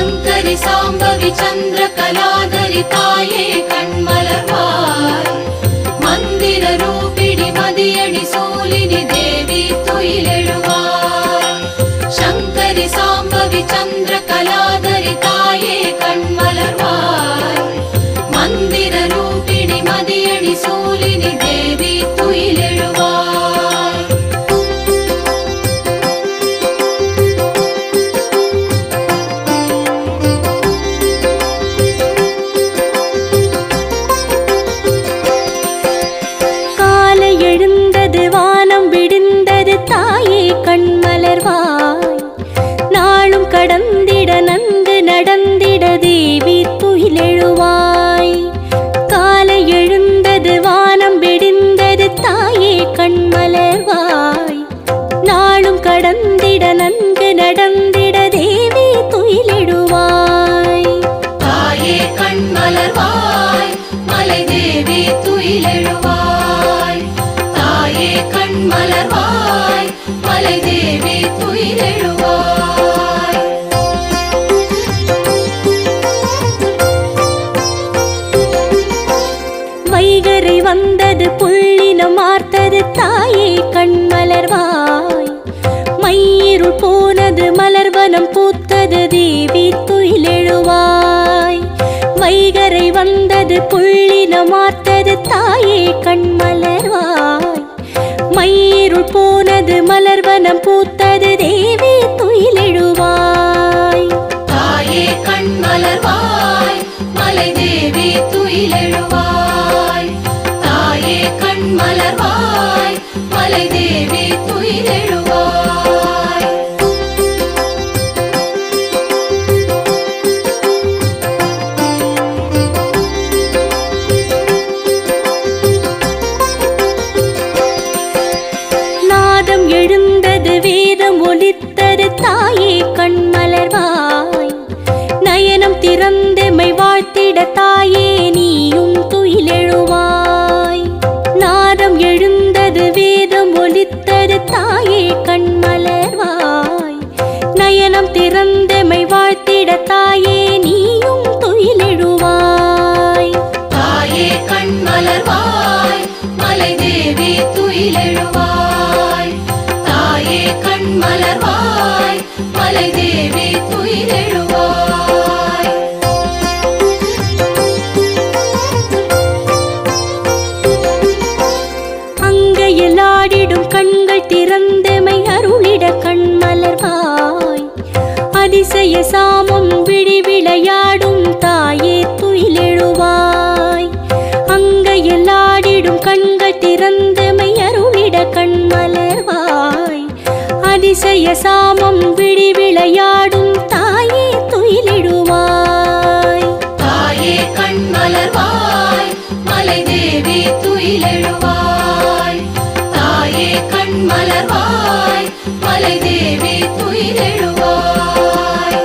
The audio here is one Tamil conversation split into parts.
शङ्करि साम्बवि चन्द्रकलाधरि ताये कण्मलर्वाय मन्दिररूपिणि मदियणि सूलिनि देवी तुयिलेळुवाय शङ्करि साम्बवि चन्द्रकलाधरि ताये कण्मलर्वाय मन्दिररूपिणि मदियणि सूलिनि देवी तुयिलेळुवाय கடந்திட நன்கு நடந்திட தேவி துயிலெழுவாய் காலை எழுந்தது வானம் விடிந்தது தாயே கண்மலர்வாய் நாளும் கடந்திட நன்கு நடந்திட தேவி துயிலெழுவாய் தாயே கண்மலர்வாய் மலை தேவி துயிலெழுவாய் தாயே கண்மலர்வாய் மலை தேவி துயிலெழுவாய் வைகரை வந்தது புள்ளினம் ஆர்த்தது தாயே கண்மலர்வாய் மயிருள் போனது மலர்வனம் பூத்தது தேவி துயிலெழுவாய் வைகரை வந்தது புள்ளினம் ஆர்த்தது தாயே கண்மலர்வாய் மயிருள் போனது மலர்வனம் பூத்தது தேவி துயிலெழுவாய் தாயே கண்மலர்வாய் மலை தேவி துயிலெழுவாய் தாயே கண்மலர்வாய் மலை தேவி துயிலெழுவாய் நாதம் எழுந்தது வேதம் ஒலித்தது தாயே கண்மலர்வாய் நயனம் திறந்தெமை வாழ்த்திட தாயே நீயும் துயிலெழுவாய் நாதம் எழுந்தது வேதம் ஒலித்தது தாயே கண்மலர்வாய் நயனம் திறந்தெமை வாழ்த்திட தாயே நீயும் துயிலெழுவாய் தாயே கண்மலர்வாய் மலை தேவி துயிலெழுவாய் தாயே கண்மலர்வாய் மலை தேவி துயிலெழுவாய் அங்கையில் ஆடிடும் கண்கள் திறந்தமை அருளிட கண்மலர்வாய் அதிசய சாமம் விழி விளையாடும் தாயே துயிலெழுவாய் அங்கையில் ஆடிடும் கண்கள் திறந்தமை அருளிட கண்மலர்வாய் அதிசய சாமம் விழி விளையாடும் தாயே துயிலெழுவாய் தாயே கண்மலர்வாய் மலை தேவி துயிலெழுவாய் தாயே கண்மலர்வாய் மலை தேவி துயிலெழுவாய்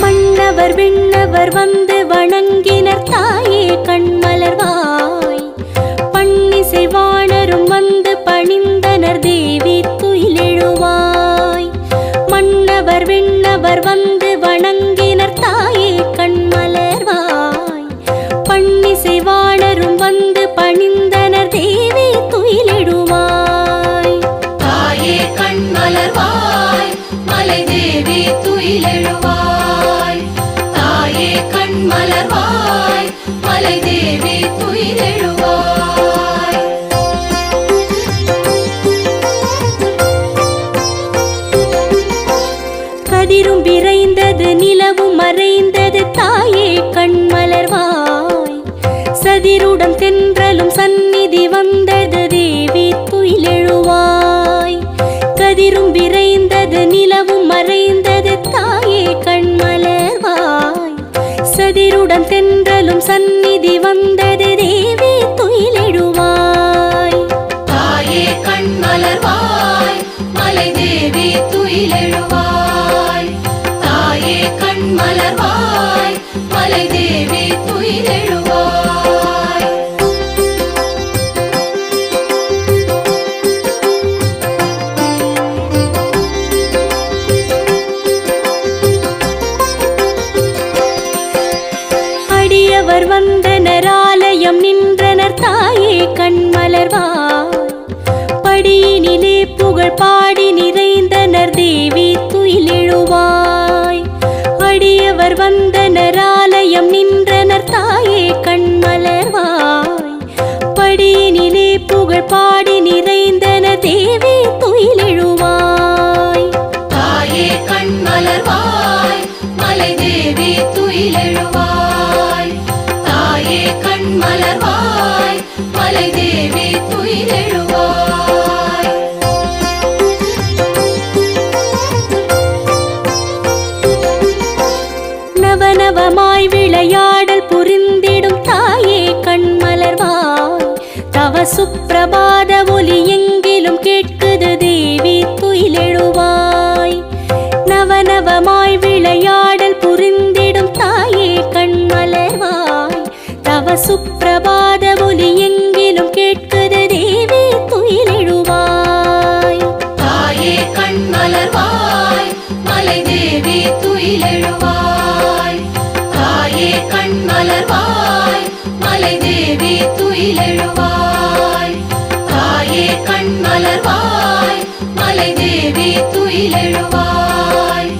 மன்னவர் விண்ணவர் வந்து வணங்கினர் தாயே கண்மலர்வாய் பன்னிசை வாணரும் வந்து பணிந்தனர் தேவி துயிலெழுவாய் மன்னவர் விண்ணவர் வந்து வணங்கினர் தாயே கண்மலர்வாய் பன்னிசை வாணரும் வந்து பணிந்தனர் தேவி துயிலெழுவாய் தாயே கண்மலர்வாய் மலை தேவி துயிலெழுவாய் தாயே கண்மலர்வாய் மலை தேவி துயிலெழுவாய் கதிரும் விரைந்தது நிலவும் மறைந்தது தாயே கண்மலர்வாய் சதிருடன் தென்றலும் சந்நிதி வந்தது தேவி துயிலெழுவாய் கதிரும் விரைந்தது நிலவும் மறைந்தது தாயே கண்மலர்வாய் சதிருடன் தென்றலும் சந்நிதி வந்தது தேவி துயிலெழுவாய் தாயே கண்மலர்வாய் மலை தேவி துயிலெழுவாய் தாயே கண்மலர்வாய் மலை தேவி துயிலெழுவாய் படியவர் வந்தனர் ஆலயம் நின்றனர் தாயே கண்மலர்வாய். படியினிலே புகழ் பாடி நிறைந்தனர் தேவி துயிலெழுவாய். அடியவர் வந்தனர் ஆலயம் நின்றனர் தாயே கண்மலர்வாய். படியினிலே புகழ் பாடி நிறைந்தனர் தேவி துயிலெழுவாய். தாயே கண்மலர்வாய் மலை தேவி துயிலெழுவாய். தாயே கண்மலர்வாய் மலை தேவி துயிலெழுவாய். நவநவமாய் விளையாடல் புரிந்திடும் தாயே கண்மலர்வாய். தவ சுப்பிரபாத ஒலி எங்கிலும் கேட்குது தேவி துயிலெழுவாய். நவநவமாய் விளையாடல் புரிந்திடும் தாயே கண்மலர்வாய். தவ சுப்பிரபாத ஒலி எங்கிலும் கேட்குது தேவி துயிலெழுவாய். தாயே கண்மலர்வாய் மலை தேவி துயிலெழுவாய். தாயே கண்மலர்வாய் மலை தேவி துயிலெழுவாய். தாயே கண்மலர்வாய் மலை தேவி துயிலெழுவாய்.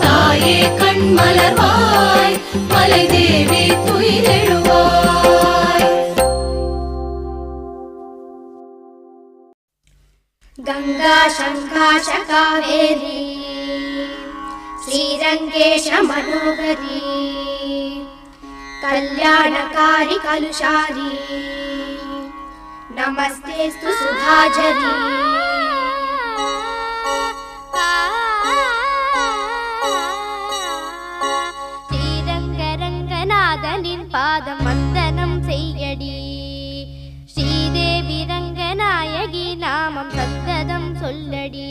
தாயே கண்மலர்வாய் மலை தேவி துயிலெழுவாய். गंगा शंकाश कावेरी श्रीरंगेश मनोहरी कल्याणकारी कलुषारी नमस्तेस्तु सुधाझरी. ஸ்ரீரங்கரங்கநாதனின் பாதம் வந்தனம் செய்யடி. ஸ்ரீதேவி ரங்கநாயகி நாமம் சந்ததம் சொல்லடி.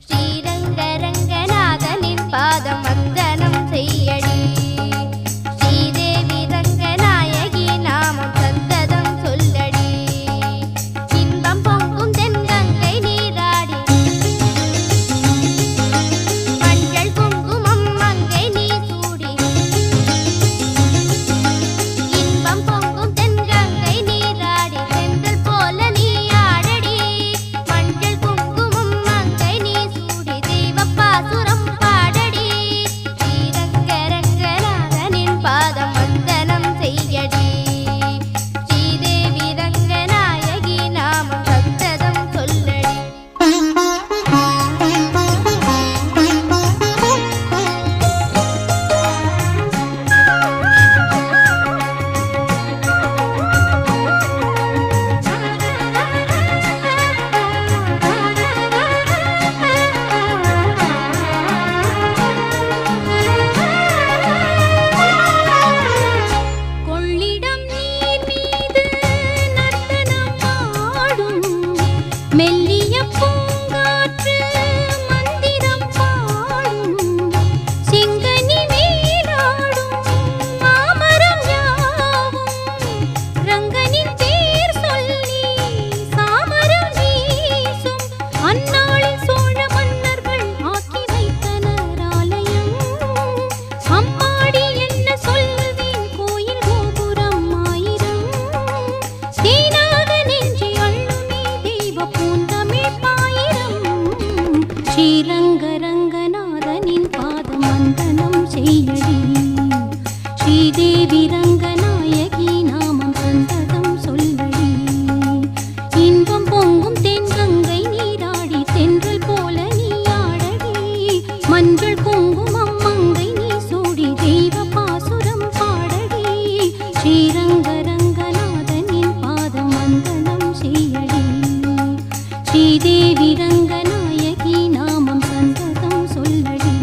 ஸ்ரீரங்கரங்கநாதனின் பாதம் வந்தனம் செய்யடி. ஸ்ரீதேவி ரங்கநாயகி நாமம் சந்ததம் சொல்லடி. இன்பம் பொங்கும் தென்கங்கை நீராடி மஞ்சள் குங்குமம் மங்கை நீ சூடி. இன்பம் பொங்கும் தென்கங்கை நீராடி செந்தல் போல நீ ஆடடி. மஞ்சள் குங்குமம் மங்கை நீ சூடி தெய்வப்பாசுரம் பாடடி. ஸ்ரீரங்கரங்கநாதனின் பாதம் வந்தனம் செய்யடி. ஸ்ரீதேவி ரங்கநாயகி நாமம் சந்ததம் சொல்லடி. கொள்ளிடம் நீர் மீது நர்த்தனம் ஆடும் மெல்லிய பூங்காற்று மந்திரம் பாடும். செங்கனி மேலாடும் மாமரம் யாவும் ரங்கனின் பேர் சொல்லி சாமரம் வீசும். அந்நாளில் சோழ மன்னர்கள் ஆக்கி வைத்தனர் ஆலயம். அம்மாடி என்ன சொல்வேன் கோயில் கோபுரம் ஆயிரம். தேனாக நெஞ்சி அள்ளுமே தெய்வ பூந்தமிழ் பாயிரம். ஸ்ரீரங்கரங்கநாதனின் பாதம் வந்தனம் செய்யடி. ஸ்ரீதேவி ரங்கநாயகி நாமம் சந்ததம் சொல்லடி. இன்பம் பொங்கும் தென்கங்கை நீராடி தென்றல் போல நீ ஆடடி. மஞ்சள் குங்குமம் மங்கை நீ சூடி தெய்வ பாசுரம் பாடடி. ஸ்ரீரங்கரங்கநாதனின் பாதம் வந்தனம் செய்யடி. ஸ்ரீதேவி ரங்கநாயகி நாமம் சந்ததம் சொல்லடி.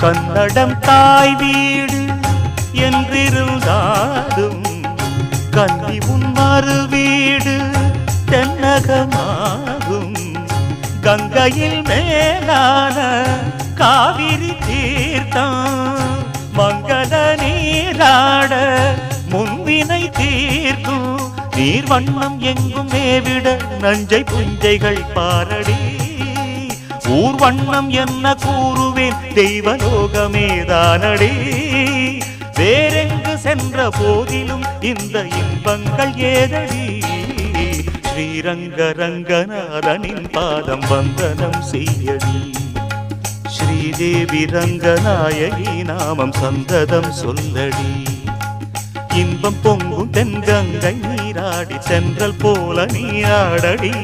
கன்னடம் தாய் வீடு என்றிருந்தாலும் கன்னி உன் மறு வீடு தென்னகமாகும். கங்கையில் மேலான காவிரி தீர்த்தம் மங்கள நீராட முன்வினை தீர்க்கும். நீர் வண்ணம் எங்கும் மேவிட நஞ்சை புஞ்சைகள் பாரடி. ஊர் வண்ணம் என்ன கூறுவேன் தெய்வலோகமேதானடி. வேறெங்கு சென்ற போதிலும் இந்த இன்பங்கள் ஏதடி. ஸ்ரீரங்க ரங்கநாதனின் பாதம் வந்தனம் செய்யடி. ஸ்ரீதேவி ரங்கநாயகி நாமம் சந்ததம் சொல்லடி. இன்பம் பொங்கும் தென்கங்கை நீராடி சென்றல் போல நீராடடி.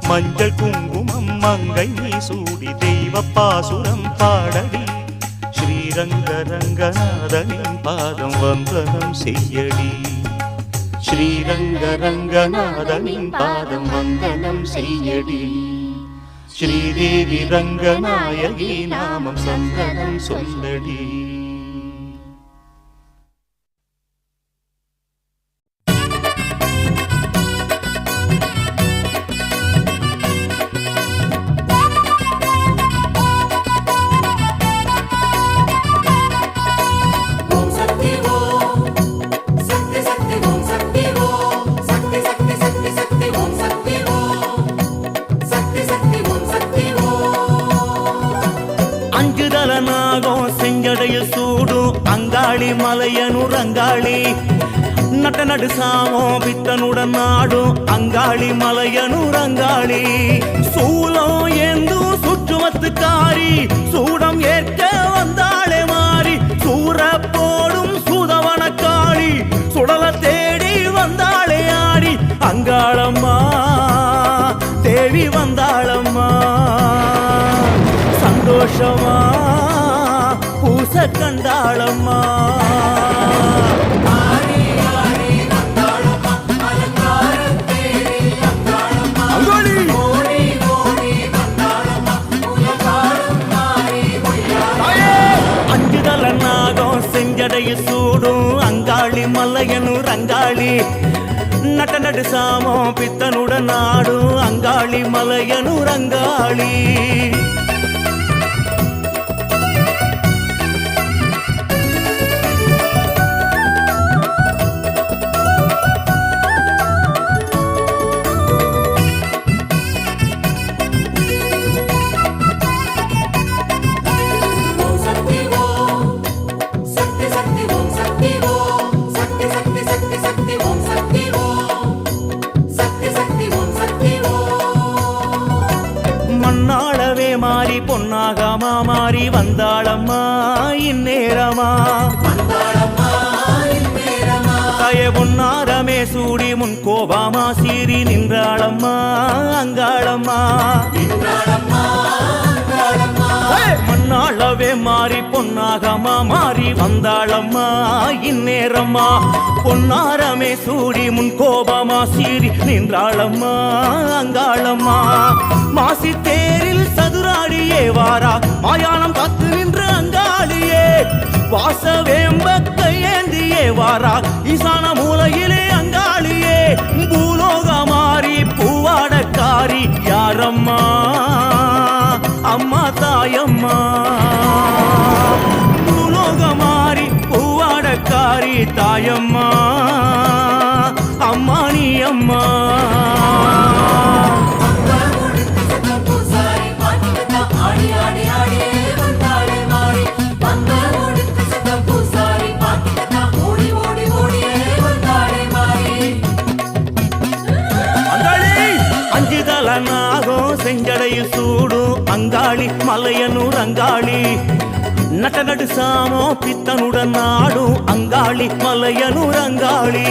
மஞ்சள் குங்குமம் மங்கை நீ சூடி தெய்வ பாசுரம் பாடடி. ஸ்ரீரங்க ரங்கநாதனின் பாதம் வந்தனம் செய்யடி. ஸ்ரீரங்க ரங்கநாதனின் பாதம் வந்தனம் செய்யடி. ஸ்ரீதேவி ரங்கநாயகி நாமம் சந்தனம் சொல்லடி. மலையனூர் அங்காளி நட்ட நடு சாமோ பித்தனுடன் நாடும் அங்காளி மலையனூர் அங்காளி. சூலம் ஏந்து சுற்றுமத்துக்காரி சூடம் ஏற்க வந்தாளே மாறி. சூற போடும் சூதவனக்காளி சுடல தேடி வந்தாளே ஆடி. அங்காளம்மா தேவி வந்தாளம்மா சந்தோஷமா பூச கண்டாளம்மா. அஞ்சுதல நாகம் செஞ்சடைய சூடும் அங்காளி மலையனூர் அங்காளி. நட்ட நடு சாமோ பித்தனுடன் நாடும் அங்காளி மலையனூர் அங்காளி. பொன்னாகமா மாறி வந்தாளம்மா இந்நேரமா. தாய பொன்னாரமே சூடி முன் கோபாமா சீறி நின்றாளம்மா அங்காளம்மா. மண்ணாளவே மாறி பொன்னாகமா மாறி வந்தாளம்மா இந்நேரம்மா. பொன்னாரமே சூடி முன் கோபாமா சீறி நின்றாளம்மா அங்காளம்மா. மாசி தேரில் சதுராடியே வாரா மாயானம் காத்து நின்று அங்காளியே. வாசவேம்ப கையேந்தியே வாரா ஈசான மூலையிலே அங்காளியே. பூலோக மாறி பூவாடக்காரி யாரம்மா அம்மா தாயம்மா. பூலோக மாறி பூவாடக்காரி தாயம்மா அம்மா நீ அம்மா. செஞ்சடையில் சூடும் அங்காளி மலையனூர் அங்காளி. நட்ட நடு சாமோ பித்தனுடன் நாடும் அங்காளி மலையனூர் அங்காளி.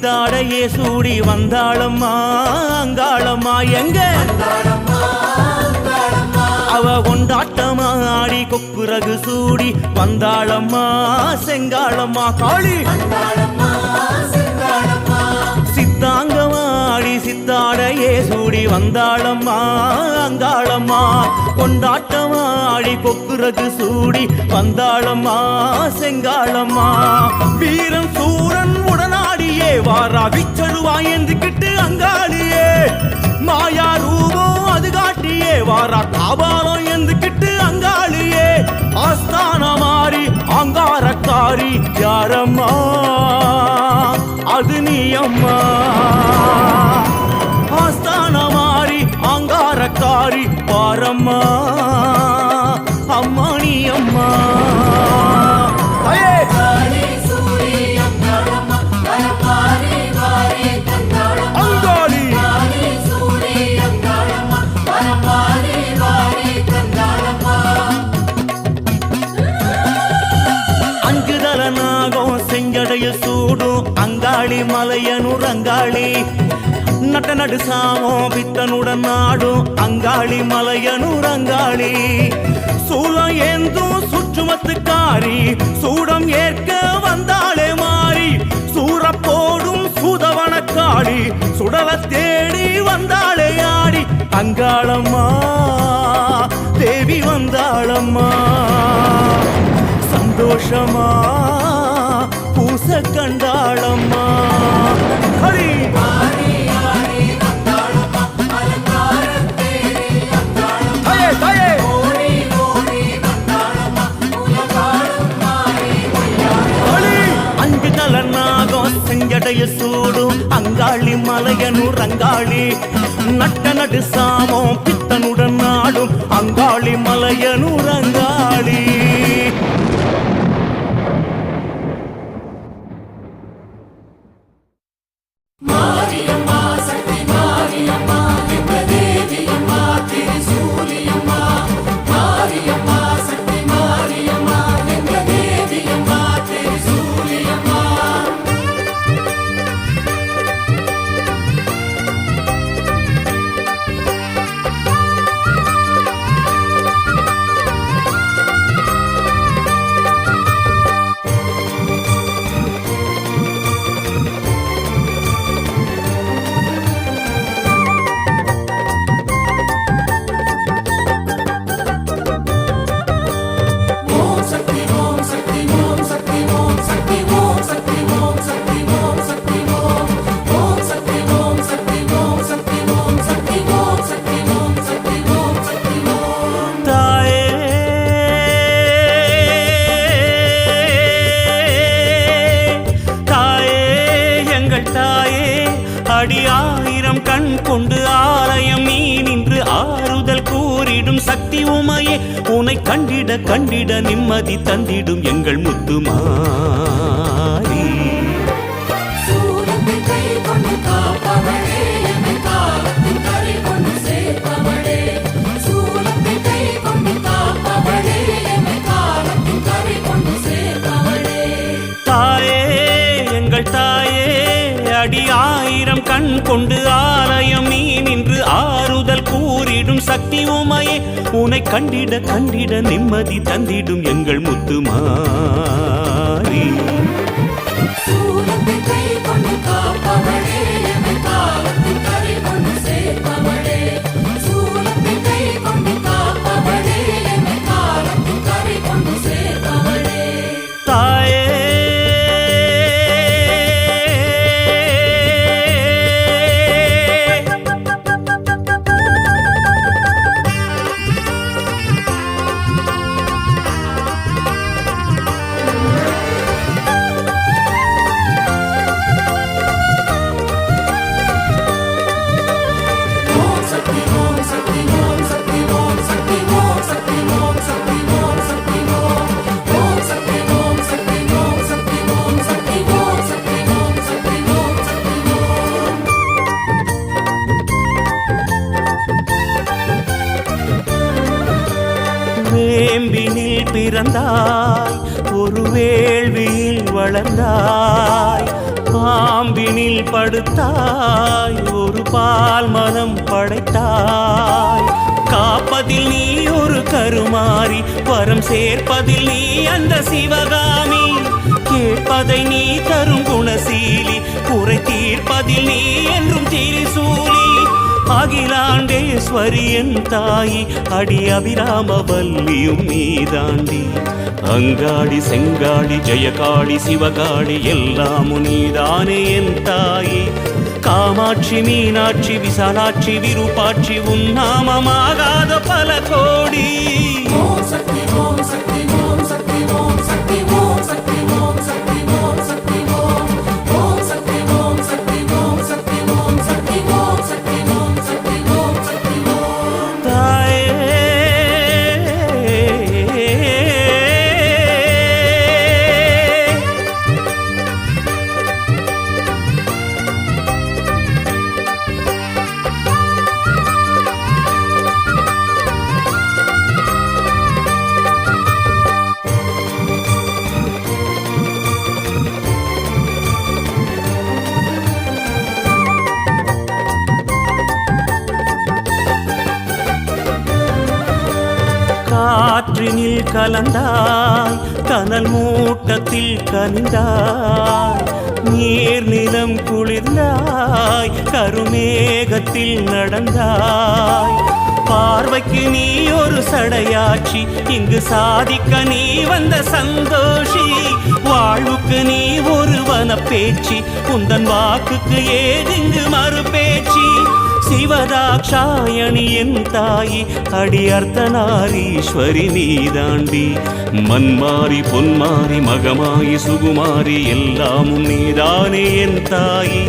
சித்தாடையே சூடி வந்தாளம்மா அங்காளம்மா எங்க அவ கொண்டாட்டமா ஆடி கொக்குரகு சூடி வந்தாளம்மா செங்காளம்மா காளி சித்தாங்கமாடி சித்தாடையே சூடி வந்தாளம்மா அங்காளம்மா கொண்டாட்டமாடி கொக்குரகு சூடி வந்தாளம்மா செங்காளம்மா வீரன் சூரன் உடனாடியே வாரா விச்சருவா எந்துக்கிட்டு அங்காளியே மாயா ரூபம் அது காட்டியே வாரா காபாலம் எந்துக்கிட்டு அங்காளியே ஆஸ்தான மாறி அங்காரக்காரி யாரம்மா அது நீ அம்மா ஆஸ்தான மாறி அங்காரக்காரி பாரம்மா அம்மா நீ அம்மா அங்காளி அங்குதல நாகம் செஞ்சடையில் சூடும் அங்காளி மலையனூர் அங்காளி நட்ட நடு சாமம் பித்தனுடன் நாடும் அங்காளி மலையனூர் அங்காளி சூலம் ஏந்தும் சுற்றுமத்துக்காரி சூடம் ஏற்க வந்தாளே மாறி சூரப்போடும் சுதவனக்காளி சுடல தேடி வந்தாளே ஆடி அங்காளம்மா தேவி வந்தாளம்மா சந்தோஷமா பூச கண்டாளம்மா ஹரி அஞ்சு நலனாகம் செஞ்சடைய சூடும் அங்காளி மலையனூர் அங்காளி நட்ட நடு சாமம் பித்தனுடன் நாடும் அங்காளி மலையனூர் அங்காளி அடியாயிரம் கண் கொண்டு ஆலயம் நீ நின்று ஆறுதல் கூறிடும் சக்தி உமையே உனை கண்டிட கண்டிட நிம்மதி தந்திடும் எங்கள் முத்துமாரி தாயே எங்கள் தாயே அடியாயிரம் கண் கொண்டு ஆலயம் நீ நின்று ஆறுதல் கூறிடும் சக்தி உமையே உனை கண்டிட கண்டிட நிம்மதி தந்திடும் எங்கள் முத்துமாரி தாயே வேம்பினில் பிறந்தாய் ஒரு வேள்வியில் வளர்ந்தாய் பாம்பினில் படுத்தாய் ஒரு பால் மனம் படைத்தாய் காப்பதில் நீ ஒரு கருமாறி வரம் சேர்ப்பதில் நீ அந்த சிவகாமி கேட்பதை நீ தரும் குணசீலி குறை தீர்ப்பதில் நீ என்றும் திரிசூலி அகிலாண்டேஸ்வரி என் தாயி அடி அபிராம வல்லியும் நீதாண்டி அங்காடி செங்காடி ஜெயகாடி சிவகாடி எல்லாம் நீதானே என் தாயி காமாட்சி மீனாட்சி விசாலாட்சி விருப்பாட்சி உன் நாமமாகாத பல கோடி ஓம் சக்தி ஓம் சக்தி ஓம் சக்தி ஓம் சக்தி ஓம் சக்தி ஓம் சக்தி ஓம் சக்தி ஓம் ஓம் சக்தி ஓம் சக்தி ஓம் சக்தி ஓம் சக்தி ஓம் சக்தி ஓம் சக்தி ஓம் சக்தி ஓம் தாயே காற்றினில் கலந்தாய் கனல் மூட்டத்தில் கனிந்தாய் நீர் நிலம் குளிர்ந்தாய் கருமேகத்தில் நடந்தாய் பார்வைக்கு நீ ஒரு சடையாட்சி இங்கு சாதிக்க நீ வந்த சந்தோஷி வாழ்வுக்கு நீ ஒரு வனப்பேச்சி உந்தன் வாக்குக்கு ஏதிங்கு மறுபேச்சி சிவதாக்ஷாயணி என் தாயி அடி அர்த்தநாரீஸ்வரி நீதாண்டி மன்மாரி பொன்மாரி மகமாயி சுகுமாரி எல்லாமும் நீதானே என் தாயி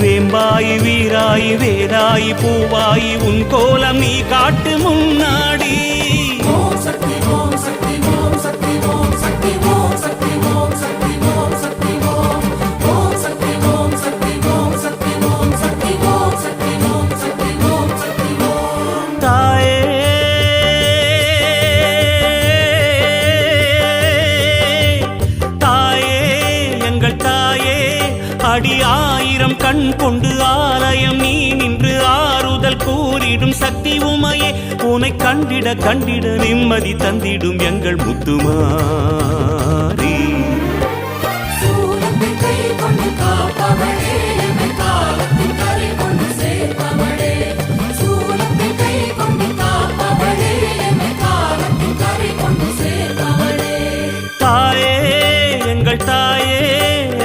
வேம்பாயி வீராயி வேதாயி பூவாயி உன் கோலம் நீ காட்டு முன்னாடி ஓம் சக்தி ஓம் சக்தி ஓம் சக்தி ஓம் சக்தி ஓம் சக்தி ஓம் சக்தி ஓம் சக்தி ஓம் ஓம் சக்தி ஓம் சக்தி ஓம் சக்தி ஓம் சக்தி ஓம் சக்தி ஓம் சக்தி ஓம் சக்தி ஓம் தாயே தாயே எங்கள் தாயே அடி ஆயிரம் கண் கொண்டு ஆலயம் நீ நின்று ஆறுதல் கூறிடும் சக்தி உமையே உனை கண்டிட கண்டிட நிம்மதி தந்திடும் எங்கள் முத்துமாரி சூலத்தை கை கொண்டு காப்பவளே எமை காலத்தின் கரை கொண்டு சேர்ப்பவளே சூலத்தை கை கொண்டு காப்பவளே எமை காலத்தின் கரை கொண்டு சேர்ப்பவளே தாயே எங்கள் தாயே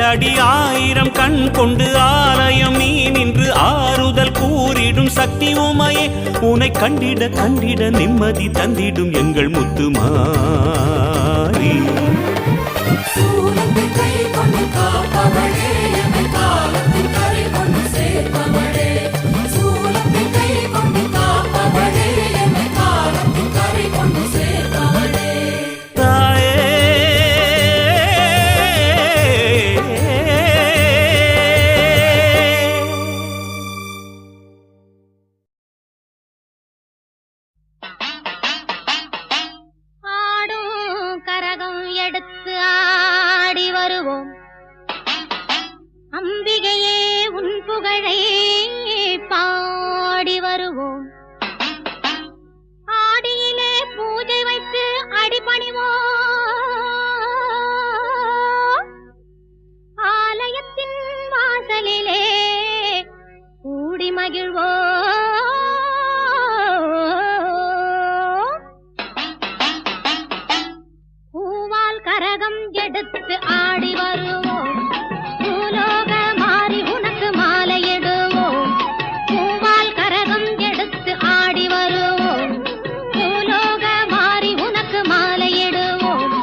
அடி ஆயிரம் கண் கொண்டு ஆலயம் நீ நின்று ஆறுதல் கூறிடும் சக்தி உமையே உனை கண்டிட கண்டிட நிம்மதி தந்திடும் எங்கள் முத்துமாரி சூலத்தை கை கொண்டு காப்பவளே எமை காலத்தின் கரை கொண்டு சேர்ப்பவளே சூலத்தை கை கொண்டு காப்பவளே எமை காலத்தின் கரை கொண்டு சேர்ப்பவளே தாயே ஆடும் கரகம் எடுத்து ஆடி வருவோம் அம்பிகையே உன் புகழை பாடி வருவோம் ஆடியிலே பூஜை வைத்து அடிபணிவோம் ஆலயத்தின் வாசலிலே கூடி மகிழ்வோம் பூவால் கரகம் எடுத்து ஆடி வருவோம் பூலோக மாறி உனக்கு மாலையிடுவோம் பூவால் கரகம் எடுத்து ஆடி வருவோம் பூலோக மாறி உனக்கு மாலையிடுவோம்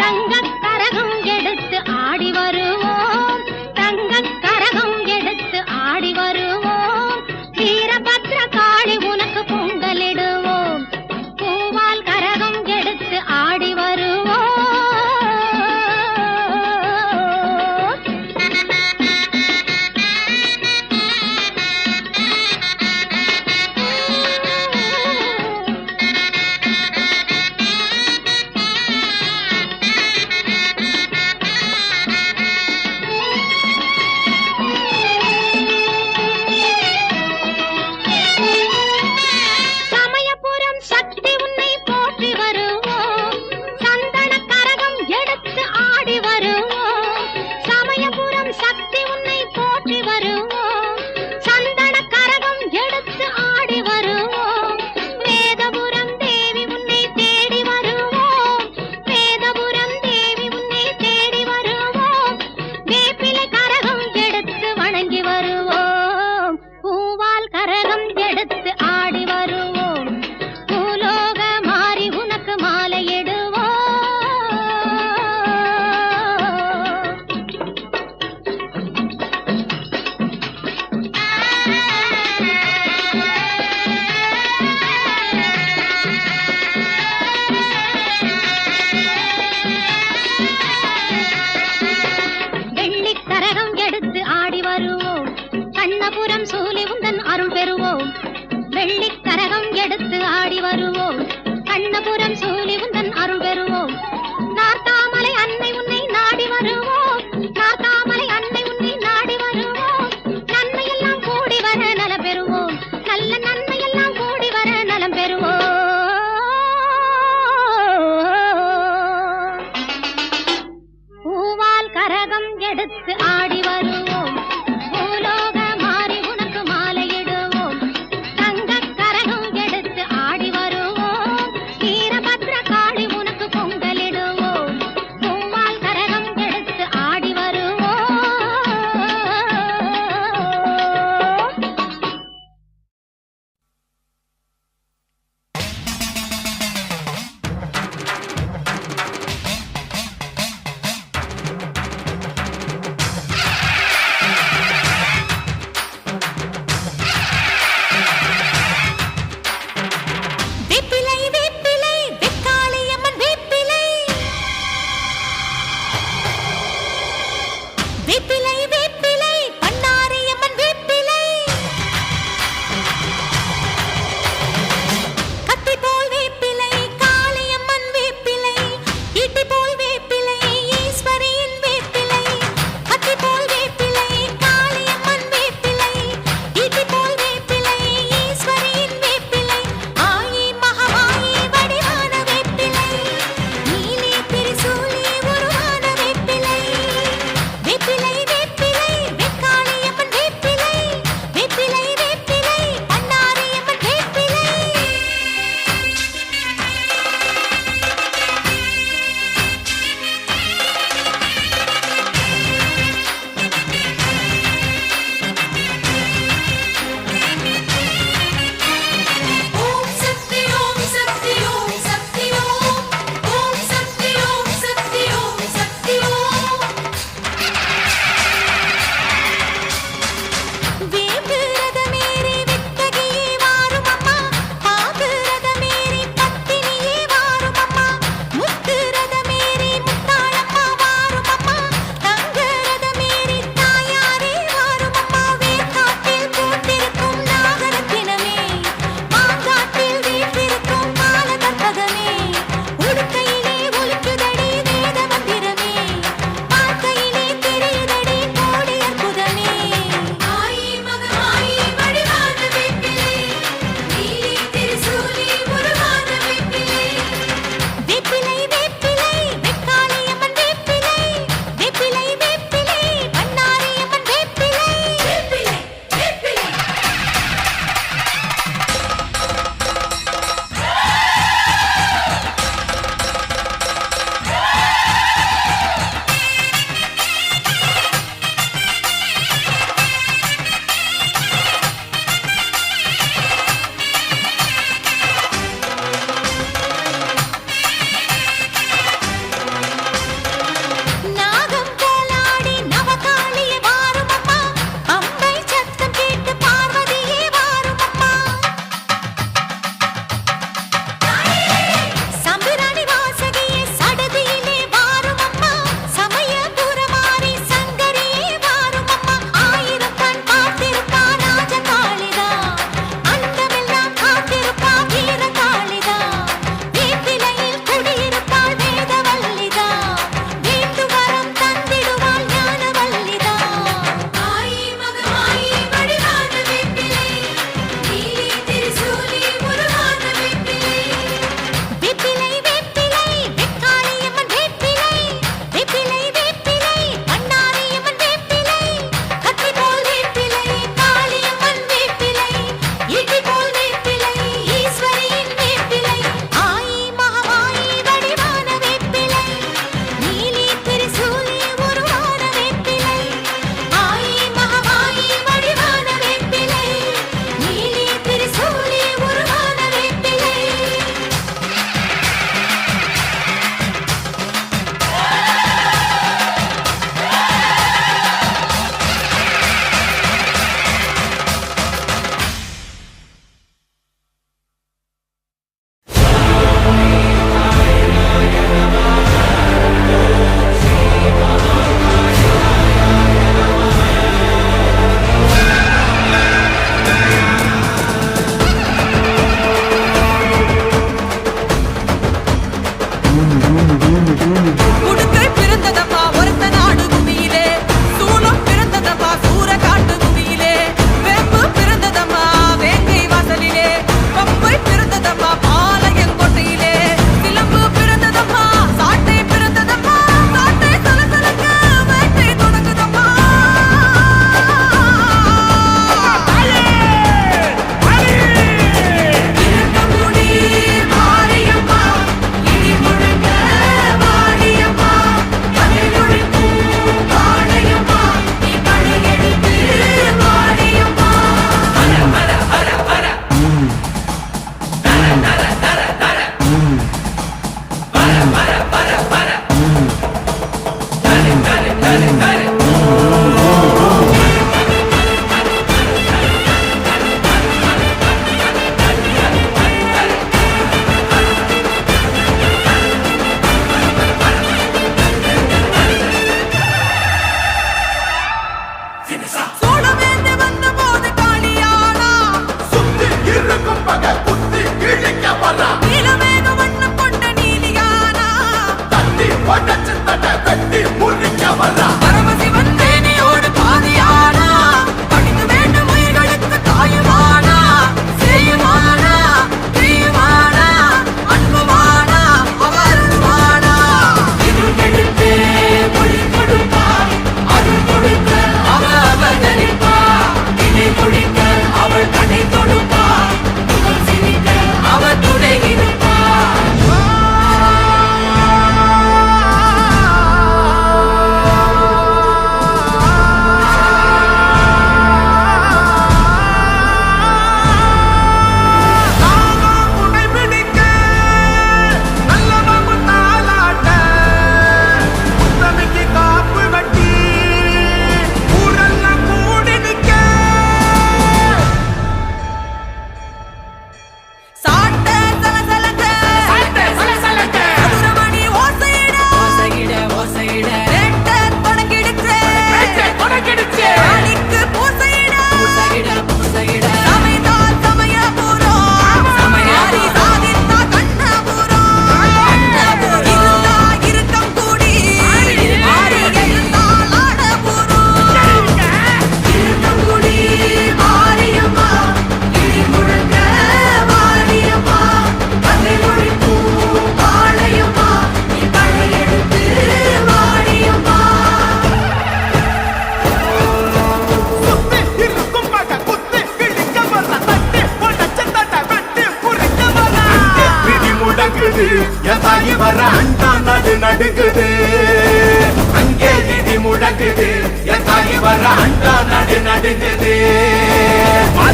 தங்கக் கரகம் எடுத்து ஆடி வருவோம் தங்கக் கரகம் எடுத்து ஆடி வருவோம் வீரபத்ர வருவோம் பூவால் கரகம் எடுத்து ஆடி வருவோம் பூலோக மாறி உனக்கு மாலையிடுவோம் வெள்ளிக்கரகம் எடுத்து ஆடி வருவோம் கண்ணபுரம் சூலி உந்தன் அருள் பெறுவோம் வெள்ளிக்கரகம் எடுத்து ஆடி வருவோம் கண்ணபுரம் சூலி உந்தன் அருள் பெறுவோம் நார்த்தாமலை அன்னை உன்னை நாடி வருவோம் நார்த்தாமலை அன்னை உன்னை நாடி வருவோம் நன்மையெல்லாம் கூடி வர நலம் பெறுவோம் நல்ல நன்மையெல்லாம் கூடி வர நலம் பெறுவோம் பூவால் கரகம் எடுத்து ஆடி வருவோம் பூலோக மாறி உனக்கு மாலையிடுவோம் தங்கக் கரகம் எடுத்து ஆடி வருவோம் வீரபத்ர காளி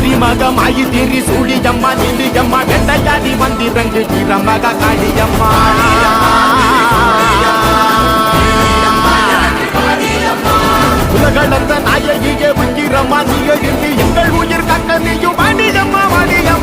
மக மாயி திரி சூழியம்மா நீலியம்மா வெண்டையாடி வந்திரங்கு வீரமக காளியம்மா உலகளந்த நாயகியே வங்கிரம்மா நீ எழுந்து எங்கள் உயிர் கக்க நீயும் வாணியம்மா வாணியம்மா